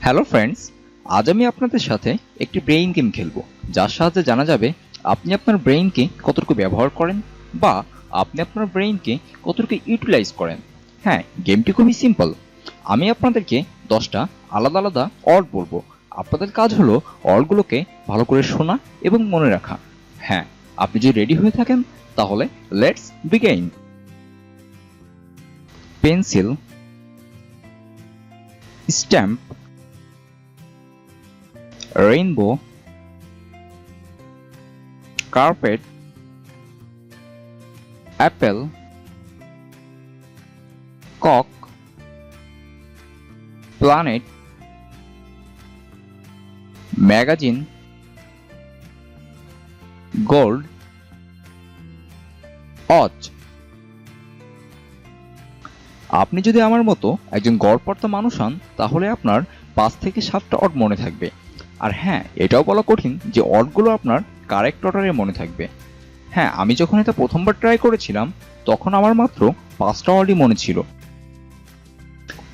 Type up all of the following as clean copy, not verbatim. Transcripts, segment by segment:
Hello friends, আজ আমি আপনাদের সাথে একটি ব্রেইন গেম খেলবো, যার সাহায্যে জানা যাবে আপনি আপনার ব্রেইনকে কতটুকু ব্যবহার করেন বা আপনি আপনার ব্রেইনকে কতটুকু ইউটিলাইজ করেন। হ্যাঁ, গেমটি খুবই সিম্পল। আমি আপনাদেরকে 10টা আলাদা আলাদা ওয়ার্ড বলবো। আপনাদের কাজ হলো ওয়ার্ডগুলোকে ভালো করে শোনা এবং মনে রাখা। হ্যাঁ, আপনি যদি রেডি হয়ে থাকেন তাহলে let's begin. Pencil, stamp, rainbow, carpet, apple, cock, planet, magazine, gold, watch। আপনি যদি আমার মতো একজন গড়পড়তা মানুষ হন তাহলে আপনার 5 থেকে 7টা অড মনে থাকবে। আর হ্যাঁ, এটাও বলা কঠিন যে অডগুলো আপনার কারেক্ট অর্ডারে মনে থাকবে। হ্যাঁ, আমি যখন এটা প্রথমবার ট্রাই করেছিলাম তখন আমার মাত্র 5টা অডই মনে ছিল।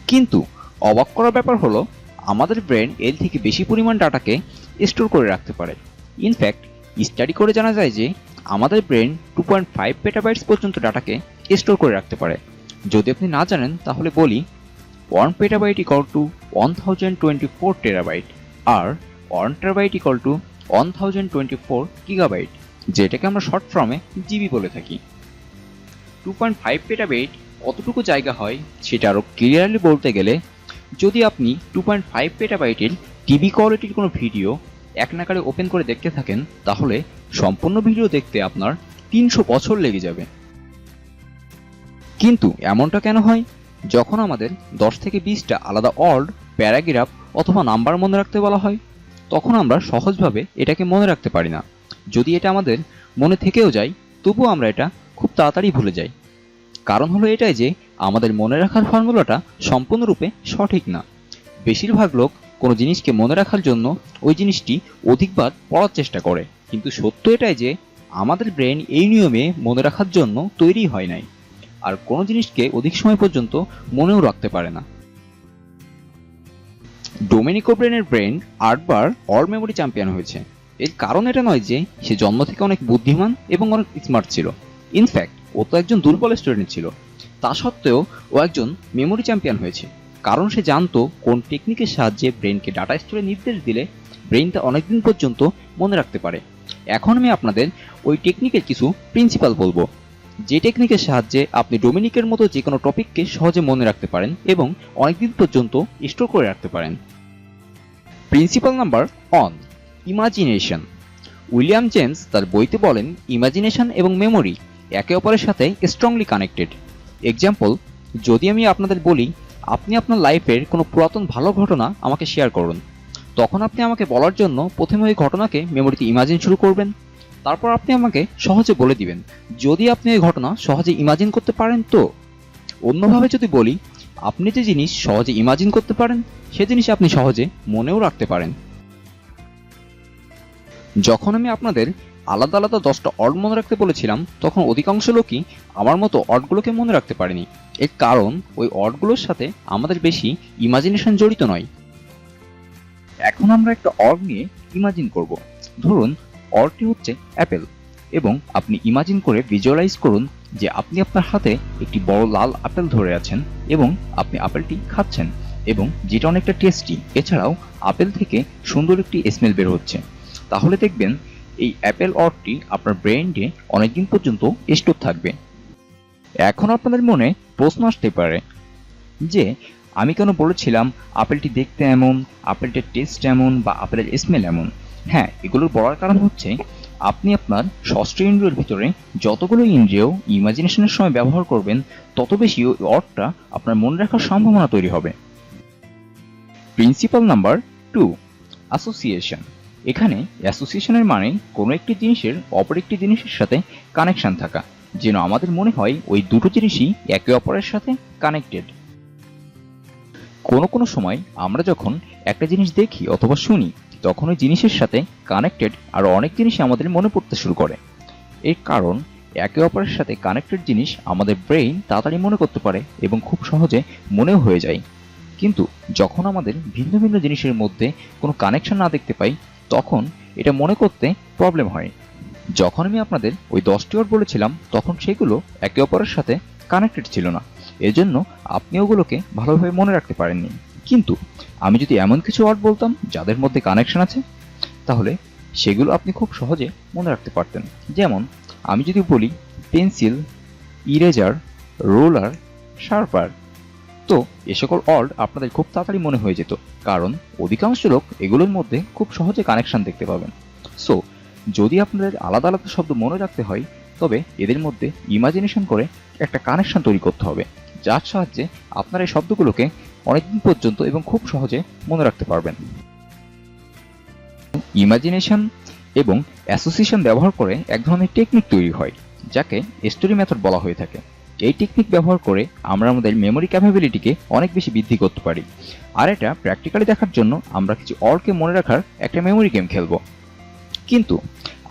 কিন্তু অবাক করার ব্যাপার হলো আমাদের ব্রেন এর থেকে বেশি পরিমাণ ডাটাকে স্টোর করে রাখতে পারে। ইনফ্যাক্ট স্টাডি করে জানা যায় যে আমাদের ব্রেন 2.5 পেটাবাইটস পর্যন্ত ডাটাকে স্টোর করে রাখতে পারে। যদি আপনি না জানেন তাহলে বলি 1 পেটাবাইট ইকুয়াল টু 1024 টেরাবাইট আর 1 টেরাবাইট ইকুয়াল টু 1024 গিগাবাইট, যেটাকে আমরা শর্ট ফর্মে জিবি বলে থাকি। 2.5 পেটাবাইট কতটুকু জায়গা হয় সেটা আরও ক্লিয়ারলি বলতে গেলে, যদি আপনি 2.5 পেটাবাইটের টিভি কোয়ালিটির কোনো ভিডিও এক নাগাড়ে ওপেন করে দেখতে থাকেন তাহলে সম্পূর্ণ ভিডিও দেখতে আপনার 300 বছর লেগে যাবে। কিন্তু এমনটা কেন হয়? যখন আমাদের 10 থেকে 20টা আলাদা ওয়ার্ড, প্যারাগ্রাফ অথবা নাম্বার মনে রাখতে বলা হয় তখন আমরা সহজভাবে এটাকে মনে রাখতে পারি না। যদি এটা আমাদের মনে থেকেও যায় তবুও আমরা এটা খুব তাড়াতাড়ি ভুলে যাই। কারণ হলো এটাই যে আমাদের মনে রাখার ফর্মুলাটা সম্পূর্ণরূপে সঠিক না। বেশিরভাগ লোক কোনো জিনিসকে মনে রাখার জন্য ওই জিনিসটি অধিকবার পড়ার চেষ্টা করে, কিন্তু সত্য এটাই যে আমাদের ব্রেন এই নিয়মে মনে রাখার জন্য তৈরি হয় নাই, আর কোনো জিনিসকে অধিক সময় পর্যন্ত মনেও রাখতে পারে না। ডোমেনিকো ব্রেনের ব্রেন 8বার অল মেমোরি চ্যাম্পিয়ন হয়েছে। এর কারণ এটা নয় যে সে জন্ম থেকে অনেক বুদ্ধিমান এবং অনেক স্মার্ট ছিল। ইনফ্যাক্ট ও তো একজন দুর্বল স্টুডেন্ট ছিল। তা সত্ত্বেও ও একজন মেমোরি চ্যাম্পিয়ন হয়েছে, কারণ সে জানতো কোন টেকনিকের সাহায্যে ব্রেনকে ডাটা স্টোরে নির্দেশ দিলে ব্রেনটা অনেকদিন পর্যন্ত মনে রাখতে পারে। এখন আমি আপনাদের ওই টেকনিকের কিছু প্রিন্সিপাল বলবো, যে টেকনিকের সাহায্যে আপনি ডোমিনিকের মতো যে কোনো টপিককে সহজে মনে রাখতে পারেন এবং অনেকদিন পর্যন্ত স্টোর করে রাখতে পারেন। Principal number 1, imagination. William James তার বইতে বলেন ইমাজিনেশন এবং মেমোরি একে অপরের সাথে স্ট্রংলি কানেক্টেড। এক্সাম্পল, যদি আমি আপনাদের বলি আপনি আপনার লাইফের কোনো পুরাতন ভালো ঘটনা আমাকে শেয়ার করুন, তখন আপনি আমাকে বলার জন্য প্রথমে ওই ঘটনাকে মেমোরিতে ইমাজিন শুরু করবেন। তারপর আপনি আমাকে সহজে বলে দিবেন যদি আপনি এই ঘটনা সহজে ইমাজিন করতে পারেন তো। অন্যভাবে যদি বলি, আপনি যে জিনিস সহজে ইমাজিন করতে পারেন সে জিনিস আপনি সহজে মনেও রাখতে পারেন। যখন আমি আপনাদের আলাদা আলাদা 10টা ওয়ার্ড মনে রাখতে বলেছিলাম তখন অধিকাংশ লোকই আমার মতো ওয়ার্ডগুলোকে মনে রাখতে পারেনি। এর কারণ ওই ওয়ার্ডগুলোর সাথে আমাদের বেশি ইমাজিনেশন জড়িত নয়। এখন আমরা একটা ওয়ার্ড নিয়ে ইমাজিন করব। ধরুন ওয়ার্ডটি হচ্ছে অ্যাপেল, এবং আপনি ইমাজিন করে ভিজুয়ালাইজ করুন যে আপনি আপনার হাতে একটি বড় লাল আপেল ধরে আছেন এবং আপনি আপেলটি খাচ্ছেন, এবং যেটা অনেকটা টেস্টি। এছাড়াও আপেল থেকে সুন্দর একটি স্মেল বের হচ্ছে। তাহলে দেখবেন এই অ্যাপেল ওয়ার্ডটি আপনার ব্রেইনে অনেকদিন পর্যন্ত স্টোর থাকবে। এখন আপনাদের মনে প্রশ্ন আসতে পারে যে আমি কেন বলেছিলাম আপেলটি দেখতে এমন, আপেলটার টেস্ট এমন বা আপেলের স্মেল এমন। হ্যাঁ, এগুলোর বলার কারণ হচ্ছে আপনি আপনার ষষ্ঠ ইন্দ্রিয়ের ভিতরে যতগুলো ইন্দ্রিয় ইমাজিনেশনের সময় ব্যবহার করবেন তত বেশি ওই ওয়ার্ডটা আপনার মনে রাখার সম্ভাবনা তৈরি হবে। Principal number 2, association. এখানে অ্যাসোসিয়েশনের মানে কোনো একটি জিনিসের অপর একটি জিনিসের সাথে কানেকশন থাকা, যেন আমাদের মনে হয় ওই দুটো জিনিসই একে অপরের সাথে কানেক্টেড। কোনো সময় আমরা যখন একটা জিনিস দেখি অথবা শুনি তখন ওই জিনিসের সাথে কানেক্টেড আরও অনেক জিনিসই আমাদের মনে পড়তে শুরু করে। এর কারণ একে অপরের সাথে কানেক্টেড জিনিস আমাদের ব্রেইন তাড়াতাড়ি মনে করতে পারে এবং খুব সহজে মনেও হয়ে যায়। কিন্তু যখন আমাদের ভিন্ন ভিন্ন জিনিসের মধ্যে কোনো কানেকশন না দেখতে পাই, তখন এটা মনে করতে প্রবলেম হয়। যখন আমি আপনাদের ওই 10টি ওয়ার্ড বলেছিলাম, তখন সেগুলো একে অপরের সাথে কানেক্টেড ছিল না, এজন্য আপনি ওগুলোকে ভালোভাবে মনে রাখতে পারেননি। কিন্তু আমি যদি এমন কিছু ওয়ার্ড বলতাম যাদের মধ্যে কানেকশন আছে, তাহলে সেগুলো আপনি খুব সহজে মনে রাখতে পারতেন। যেমন আমি যদি বলি পেন্সিল, ইরেজার, রোলার, শার্পার, তো এ সকল ওয়ার্ড আপনাদের খুব তাড়াতাড়ি মনে হয়ে যেত, কারণ অধিকাংশ লোক এগুলোর মধ্যে খুব সহজে কানেকশন দেখতে পাবেন। সো যদি আপনাদের আলাদা আলাদা শব্দ মনে রাখতে হয়, তবে এদের মধ্যে ইমাজিনেশন করে একটা কানেকশন তৈরি করতে হবে, যার সাহায্যে আপনারা এই শব্দগুলোকে অনেকদিন পর্যন্ত এবং খুব সহজে মনে রাখতে পারবেন। ইমাজিনেশন এবং অ্যাসোসিয়েশন ব্যবহার করে এক ধরনের টেকনিক তৈরি হয়, যাকে স্টোরি মেথড বলা হয়ে থাকে। এই টেকনিক ব্যবহার করে আমরা আমাদের মেমোরি ক্যাপাবিলিটিকে অনেক বেশি বৃদ্ধি করতে পারি। আর এটা প্র্যাকটিক্যালি দেখার জন্য আমরা কিছু ওয়ার্ডকে মনে রাখার একটা মেমোরি গেম খেলবো। কিন্তু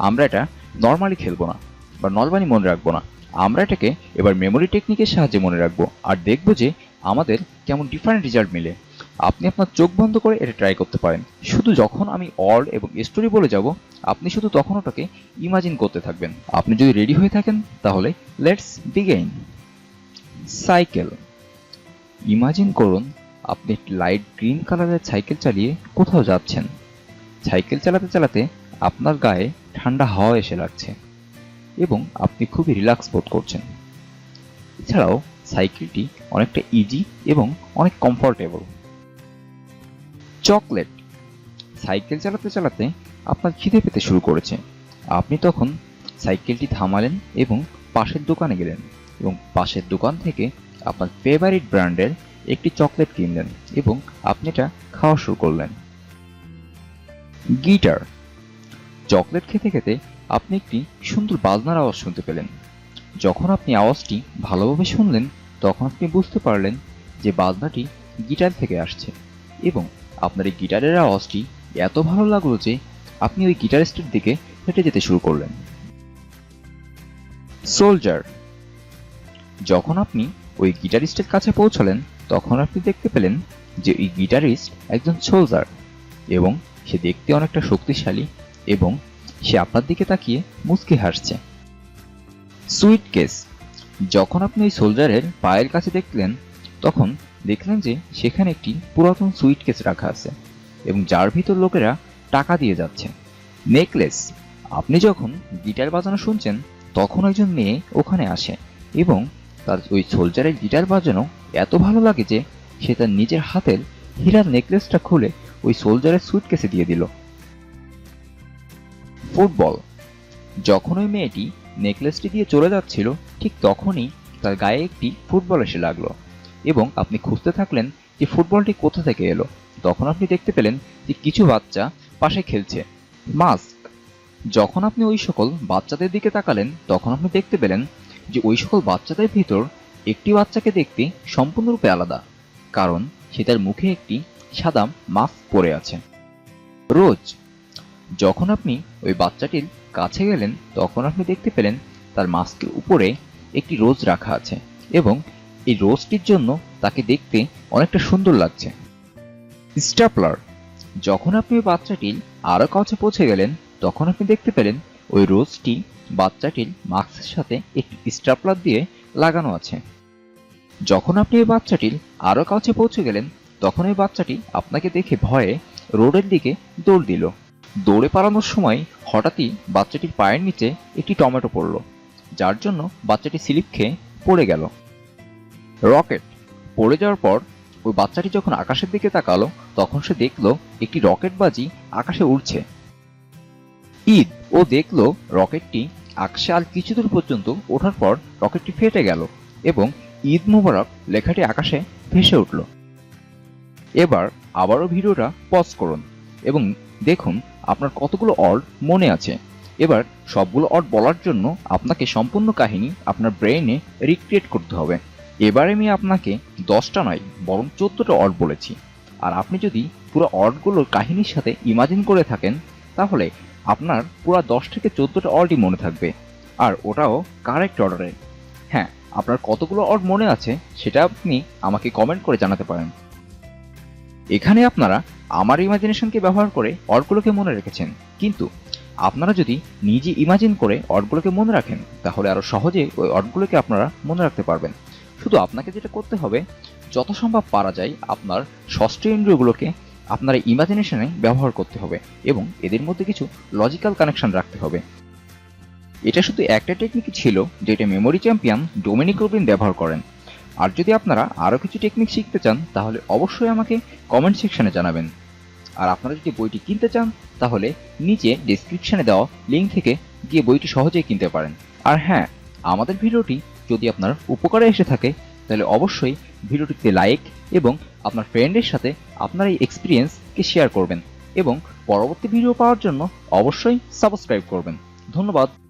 আমরা এটা নর্মালি খেলবো না বা নর্মালি মনে রাখবো না, আমরা এটাকে এবার মেমোরি টেকনিকের সাহায্যে মনে রাখবো আর দেখবো যে আমাদের কেমন ডিফারেন্ট রেজাল্ট মিলে। আপনি আপনার চোখ বন্ধ করে এটা ট্রাই করতে পারেন। শুধু যখন আমি ওয়ার্ড এবং স্টোরি বলে যাব, আপনি শুধু তখন ওটাকে ইমাজিন করতে থাকবেন। আপনি যদি রেডি হয়ে থাকেন, তাহলে লেটস বিগিন। সাইকেল। ইমাজিন করুন আপনি একটি লাইট গ্রিন কালারের সাইকেল চালিয়ে কোথাও যাচ্ছেন। সাইকেল চালাতে চালাতে আপনার গায়ে ঠান্ডা হাওয়া এসে লাগছে এবং আপনি খুবই রিল্যাক্স বোধ করছেন। এছাড়াও সাইকেলটি অনেকটা ইজি এবং অনেক কমফোর্টেবল। চকলেট। সাইকেল চালাতে চালাতে আপনার খিদে পেতে শুরু করেছে। আপনি তখন সাইকেলটি থামালেন এবং পাশের দোকানে গেলেন এবং পাশের দোকান থেকে আপনার ফেভারিট ব্র্যান্ডের একটি চকলেট কিনলেন এবং আপনি এটা খাওয়া শুরু করলেন। গিটার। চকলেট খেতে খেতে আপনি একটি সুন্দর বাজনার আওয়াজ শুনতে পেলেন। যখন আপনি আওয়াজটি ভালোভাবে শুনলেন, তখন আপনি বুঝতে পারলেন যে বাজনাটি গিটার থেকে আসছে এবং আপনার এই গিটারের আওয়াজটি এত ভালো লাগলো যে আপনি ওই গিটারিস্টের দিকে হেঁটে যেতে শুরু করলেন। সোলজার। যখন আপনি ওই গিটারিস্টের কাছে পৌঁছালেন, তখন আপনি দেখতে পেলেন যে এই গিটারিস্ট একজন সোলজার এবং সে দেখতে অনেকটা শক্তিশালী এবং সে আপনার দিকে তাকিয়ে মুচকি হাসছে। সুইটকেস। যখন আপনি ওই সোলজারের পায়ের কাছে দেখলেন, তখন দেখলেন যে সেখানে একটি পুরাতন সুইটকেস রাখা আছে এবং যার ভিতর লোকেরা টাকা দিয়ে যাচ্ছে। নেকলেস। আপনি যখন গিটার বাজানো শুনছেন, তখন একজন মেয়ে ওখানে আসে এবং তার ওই সোলজারের গিটার বাজানো এত ভালো লাগে যে সে তার নিজের হাতের হীরার নেকলেসটা খুলে ওই সোলজারের সুটকেসে দিয়ে দিল। ফুটবল। যখন ওই মেয়েটি নেকলেসটি দিয়ে চলে যাচ্ছিল, ঠিক তখনই তার গায়ে একটি ফুটবল এসে লাগলো এবং আপনি খুঁজতে থাকলেন যে ফুটবলটি কোথা থেকে এলো। তখন আপনি দেখতে পেলেন যে কিছু বাচ্চা পাশে খেলছে। মাস্ক। যখন আপনি ওই সকল বাচ্চাদের দিকে তাকালেন, তখন আপনি দেখতে পেলেন যে ওই সকল বাচ্চাদের ভিতর একটি বাচ্চাকে দেখতে সম্পূর্ণরূপে আলাদা, কারণ সে তার মুখে একটি সাদা মাস্ক পরে আছে। রোজ। যখন আপনি ওই বাচ্চাটির কাছে গেলেন, তখন আপনি দেখতে পেলেন তার মাস্কের উপরে একটি রোজ রাখা আছে এবং এই রোজটির জন্য তাকে দেখতে অনেকটা সুন্দর লাগছে। স্ট্যাপলার। যখন আপনি ওই বাচ্চাটির আরো কাছে পৌঁছে গেলেন, তখন আপনি দেখতে পেলেন ওই রোজটি বাচ্চাটির মাস্কের সাথে একটি স্ট্যাপলার দিয়ে লাগানো আছে। যখন আপনি ওই বাচ্চাটির আরো কাছে পৌঁছে গেলেন, তখন ওই বাচ্চাটি আপনাকে দেখে ভয়ে রোডের দিকে দৌড় দিল। দৌড়ে পালানোর সময় হঠাৎই বাচ্চাটির পায়ের নিচে একটি টমেটো পড়ল, যার জন্য বাচ্চাটি স্লিপ খেয়ে পড়ে গেল। রকেট। পড়ে যাওয়ার পর ওই বাচ্চাটি যখন আকাশের দিকে তাকালো, তখন সে দেখলো একটি রকেটবাজি আকাশে উড়ছে। ঈদ। ও দেখলো রকেটটি আকাশে আর কিছু দূর পর্যন্ত ওঠার পর রকেটটি ফেটে গেল এবং ঈদ মোবারক লেখাটি আকাশে ভেসে উঠল। এবার আবারও ভিডিওটা পজ করুন এবং দেখুন আপনার কতগুলো ওয়ার্ড মনে আছে। এবার সবগুলো ওয়ার্ড বলার জন্য আপনাকে সম্পূর্ণ কাহিনী আপনার ব্রেইনে রিক্রিয়েট করতে হবে। এবার আমি আপনাকে 10টা নয় বরং 14টা ওয়ার্ড বলেছি, আর আপনি যদি পুরো ওয়ার্ডগুলোর কাহিনীর সাথে ইমাজিন করে থাকেন, তাহলে আপনার পুরো 10 থেকে 14টা ওয়ার্ডই মনে থাকবে, আর ওটাও কারেক্ট অর্ডারে। হ্যাঁ, আপনার কতগুলো ওয়ার্ড মনে আছে সেটা আপনি আমাকে কমেন্ট করে জানাতে পারেন। এখানে আপনারা আমার ইমাজিনেশনকে ব্যবহার করে অর্ডগুলোকে মনে রেখেছেন, কিন্তু আপনারা যদি নিজে ইমাজিন করে অর্ডগুলোকে মনে রাখেন তাহলে আরো সহজে ওই অর্ডগুলোকে আপনারা মনে রাখতে পারবেন। শুধু আপনাকে যেটা করতে হবে, যত সম্ভব পারা যায় আপনার ষষ্ঠ ইন্দ্রিয়গুলোকে আপনার ইমাজিনেশনে ব্যবহার করতে হবে এবং এদের মধ্যে কিছু লজিক্যাল কানেকশন রাখতে হবে। এটা শুধু একটা টেকনিকই ছিল যেটা মেমোরি চ্যাম্পিয়ন ডোমিনিক রুবিন ব্যবহার করেন। আর যদি আপনারা আরও কিছু টেকনিক শিখতে চান তাহলে অবশ্যই আমাকে কমেন্ট সেকশনে জানাবেন। আর আপনারা যদি বইটি কিনতে চান তাহলে নিচে ডেসক্রিপশনে দেওয়া লিঙ্ক থেকে গিয়ে বইটি সহজেই কিনতে পারেন। আর হ্যাঁ, আমাদের ভিডিওটি যদি আপনার উপকারে এসে থাকে তাহলে অবশ্যই ভিডিওটিতে লাইক এবং আপনার ফ্রেন্ডের সাথে আপনার এই এক্সপিরিয়েন্সকে শেয়ার করবেন এবং পরবর্তী ভিডিও পাওয়ার জন্য অবশ্যই সাবস্ক্রাইব করবেন। ধন্যবাদ।